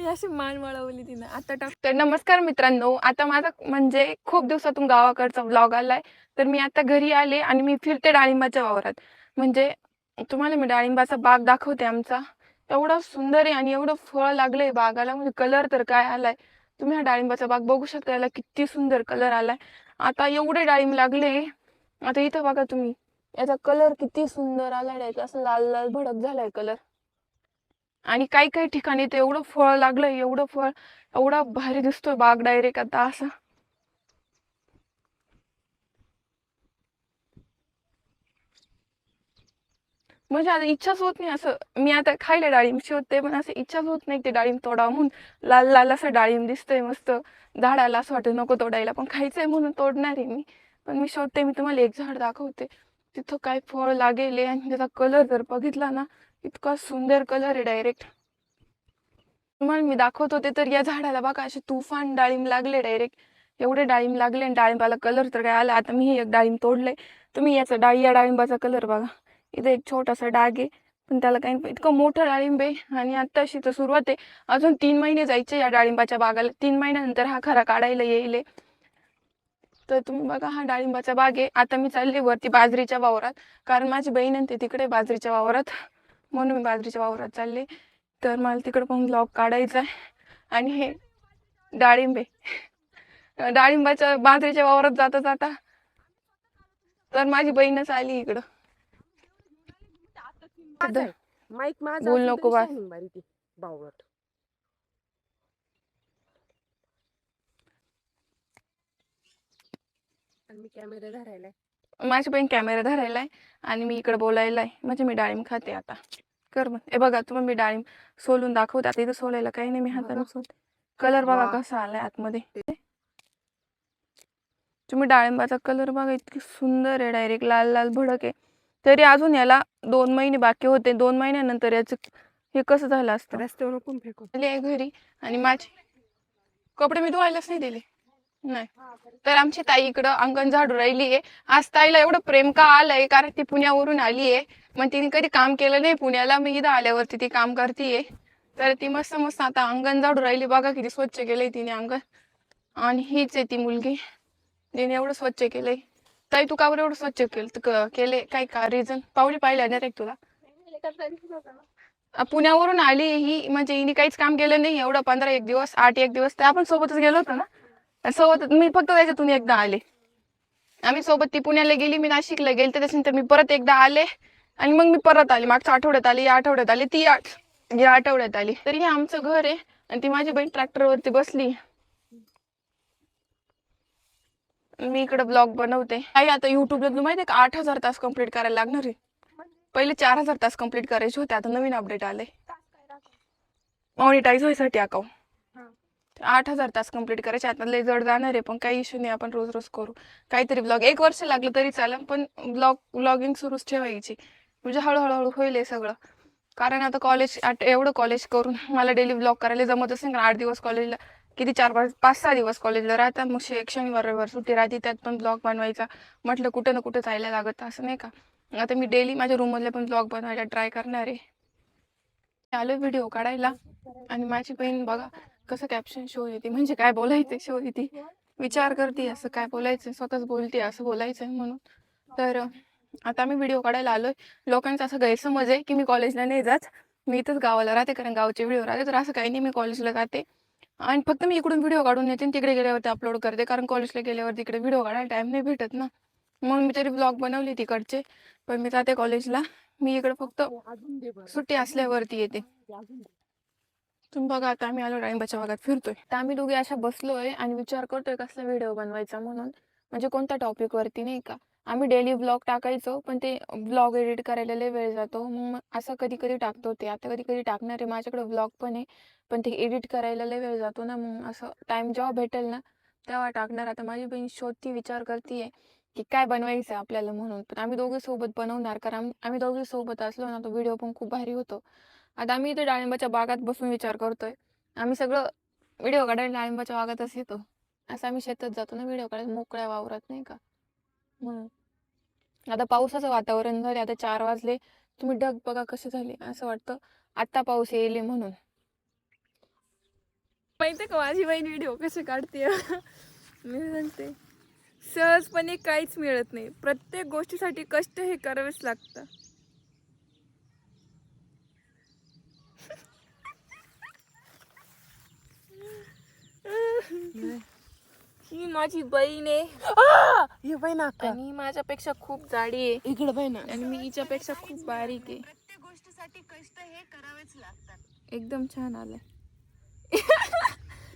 अशी मान वळवली तिनं आता तर नमस्कार मित्रांनो, आता माझा म्हणजे खूप दिवसातून गावाकडचा व्लॉग आलाय. तर मी आता घरी आले आणि मी फिरते डाळिंबाच्या वावरात. म्हणजे तुम्हाला मी डाळिंबाचा बाग दाखवते आमचा. एवढा सुंदर आहे आणि एवढं फळ लागलंय बागाला, म्हणजे कलर तर काय आलाय. तुम्ही हा डाळिंबाचा बाग बघू शकता, याला किती सुंदर कलर आलाय. आता एवढे डाळिंब लागले. आता इथं बघा तुम्ही, याचा कलर किती सुंदर आलाय, असं लाल लाल भडक झालाय कलर. आणि काही काही ठिकाणी तर एवढं फळ लागलंय, एवढं फळ, एवढा भारी दिसतोय बाग डायरेक्ट आता असं. म्हणजे आता इच्छाच होत नाही असं. मी आता खायला डाळिंब शोधते, पण असं इच्छाच होत नाही ते डाळिंब तोडावं म्हणून. लाल लाल असं डाळिंब दिसतंय मस्त झाडाला, असं वाटतं नको तोडायला, पण खायचंय म्हणून तोडणार आहे मी. पण मी शोधते. मी तुम्हाला एक झाड दाखवते, तिथं काय फळ लागेल आणि त्याचा कलर जर बघितला ना, इतका सुंदर कलर आहे डायरेक्ट. तुम्हाला मी दाखवत होते, तर या झाडाला बघा असे तुफान डाळिंब लागले डायरेक्ट. एवढे डाळिंब लागले आणि डाळिंबाला कलर तर काय आला. आता मी हे एक डाळिंब तोडलंय. तुम्ही याचा या डाळिंबाचा कलर बघा. इथे एक छोटासा डाग आहे, पण त्याला काही इतकं मोठं डाळिंब आहे. आणि आता अशी तर सुरुवात आहे, अजून 3 महिने जायचे या डाळिंबाच्या बागाला. 3 महिन्यानंतर हा खरा काढायला येईल. तर तुम्ही बघा, हा डाळिंबाचा बाग आहे. आता मी चालले वरती बाजरीच्या वावरात, कारण माझी बहीण आणि ते तिकडे बाजरीच्या वावरात, म्हणून मी बाजरीच्या वावरात चालले. तर मला तिकडे पण ब्लॉग काढायचा आहे. आणि हे डाळिंब आहे, डाळिंबाच्या बाजरीच्या वावरात जाता जाता तर माझी बहीणच आली इकडं. माईक माझा बोल असेल नको तरी बस. शायनिंग मारी ती बावळट. आणि मी कॅमेरा धरायला माझी बहीण कॅमेरा धरायलाय आणि मी इकडे बोलायलाय. म्हणजे मी डाळिंब खाते आता. कर मग. हे बघा तुम्हाला मी डाळिंब सोलून दाखवते. आता इथं सोलायला काही नाही, मी हाताने सोल. कलर बघा कसा आलाय आतमध्ये. तुम्ही डाळिंबाचा कलर बघा, इतकी सुंदर आहे, डायरेक्ट लाल लाल भडक आहे. तरी अजून याला 2 महिने बाकी होते. 2 महिन्यानंतर याच हे कसं झालं असतं. रस्त्यावर नको फेकू. आली आहे घरी आणि माझे कपडे मी धुवायलाच नाही दिले. नाही. तर आमची ताई इकडं अंगण झाडू राहिली आहे. आज ताईला एवढं प्रेम का आलंय, कारण ती पुण्यावरून आली आहे. मग तिने कधी काम केलं नाही पुण्याला. मी इथं आल्यावरती ती काम करतीये. तर ती मस्त मस्त आता अंगण झाडू राहिली. बघा किती स्वच्छ केलंय तिने अंगण. आणि हीच आहे ती मुलगी, तिने एवढं स्वच्छ केलंय. ताई तू का बरं एवढं स्वच्छ केले, काय का रिझन? पाहुणे पाहिलं डायरेक्ट तुला. पुण्यावरून आली ही, म्हणजे हिने काहीच काम केलं नाही एवढं 15 दिवस 8 दिवस. तर आपण सोबतच गेलो होतो ना, सोबत. मी फक्त त्याच्यातून एकदा आले. आम्ही सोबत, ती पुण्याला गेली, मी नाशिकला गेले. त्याच्यानंतर मी परत एकदा आले आणि मग मी परत आले. मागच्या आठवड्यात आली, या आठवड्यात आली, या आठवड्यात आली. तरी हे आमचं घर आहे आणि ती माझी बहीण ट्रॅक्टरवरती बसली. मी इकडे ब्लॉग बनवते. आई आता युट्यूबला तुला माहिती आहे का 8,000 तास कंप्लीट करायला लागणार आहे. पहिले 4,000 तास कंप्लीट करायचे होते. आता नवीन अपडेट आले मॉनिटाईज व्हायसाठी अकाउंट. 8,000 तास कंप्लीट करायचे. आता लय जड जाणार आहे, पण काही इश्यू नाही, आपण रोज रोज करू काहीतरी ब्लॉग. 1 वर्ष लागलं तरी चालेल, पण ब्लॉगिंग सुरूच ठेवायची. म्हणजे हळूहळू होईल हे सगळं. कारण आता कॉलेज, एवढं कॉलेज करून मला डेली ब्लॉग करायला जमतच नाही. 8 दिवस कॉलेजला, किती 4-5-6 दिवस कॉलेजला राहतात. मग शनिवार रविवार सुट्टी राहते, त्यात पण ब्लॉग बनवायचा म्हटलं कुठं ना कुठं जायला लागत, असं नाही का. आता मी डेली माझ्या रूममधले पण ब्लॉग बनवायला ट्राय करणार आहे. आलो व्हिडिओ काढायला आणि माझी बहीण बघा कसं कॅप्शन शो येते, म्हणजे काय बोलायचं शो येते. विचार करते असं काय बोलायचं, स्वतःच बोलते असं बोलायचं म्हणून. तर आता मी व्हिडिओ काढायला आलोय. लोकांचा असं गैरसमज आहे की मी कॉलेजला नाही जात, मी इथंच गावाला राहते, कारण गावचे व्हिडिओ राहते. तर असं काही नाही, मी कॉलेजला जाते आणि फक्त मी इकडून व्हिडिओ काढून येते आणि तिकडे गेल्यावरती अपलोड करते. कारण कॉलेजला गेल्यावर तिकडे व्हिडिओ काढायला टाइम नाही भेटत ना. मग मी तरी ब्लॉग बनवले तिकडचे, पण मी जाते कॉलेजला. मी इकडे फक्त सुट्टी असल्यावरती येते. तुम्ही बघा, आता आम्ही आलो डाळिंबाच्या बागात फिरतोय. तर आम्ही दोघे अशा बसलोय आणि विचार करतोय कसला व्हिडिओ बनवायचा म्हणून, म्हणजे कोणत्या टॉपिक वरती, नाही का. आम्ही डेली ब्लॉग टाकायचो, पण ते ब्लॉग एडिट करायला लय वेळ जातो. मग असं कधी कधी टाकतो. ते आता कधी कधी टाकणार आहे. माझ्याकडे ब्लॉग पण आहे, पण ते एडिट करायला लय वेळ जातो ना. मग असं टाइम जेव्हा भेटेल ना तेव्हा टाकणार. आता माझी बहीण शोधती, विचार करतीये की काय बनवायचं आपल्याला म्हणून. पण आम्ही दोघे सोबत बनवणार, कारण आम्ही दोघे सोबत असलो ना तो व्हिडिओ पण खूप भारी होतो. आता आम्ही इथे डाळिंबाच्या बागात बसून विचार करतोय. आम्ही सगळं व्हिडिओ काढायला डाळिंबाच्या बागातच येतो. असं आम्ही शेतात जातो ना व्हिडिओ काढायला, मोकळ्या वावरात, नाही का. आता पावसाचं वातावरण झाले. आता 4 वाजले. तुम्ही ढग बघा कसे झाले, असं वाटतं आत्ता पाऊस येईल म्हणून. माहितीये का माझी बहीण व्हिडिओ कसे काढते मी सांगते सहजपणे काहीच मिळत नाही, प्रत्येक गोष्टीसाठी कष्ट हे करावेच लागतं. ही माझी बहीण आहे ये बाई ना अक्का, आणि माझ्यापेक्षा खूप जाडी आहे इकडे बाई ना. आणि मी हिच्यापेक्षा खूप बारीक आहे. प्रत्येक गोष्टीसाठी कष्ट हे करावेच लागतात. एकदम छान आलं.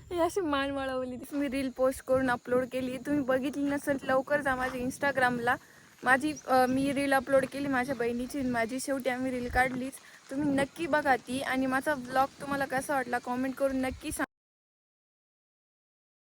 हे अशी मान वळवली. मी रील पोस्ट करून अपलोड केली, तुम्ही बघितली नसेल लवकर जा माझ्या इंस्टाग्रामला. मी रील अपलोड केली माझ्या बहिणीची, माझी शेवटी आम्ही रील काढलीच. तुम्ही नक्की बघा ती, आणि माझा व्लॉग तुम्हाला कसा वाटला कॉमेंट करून नक्की सांगा.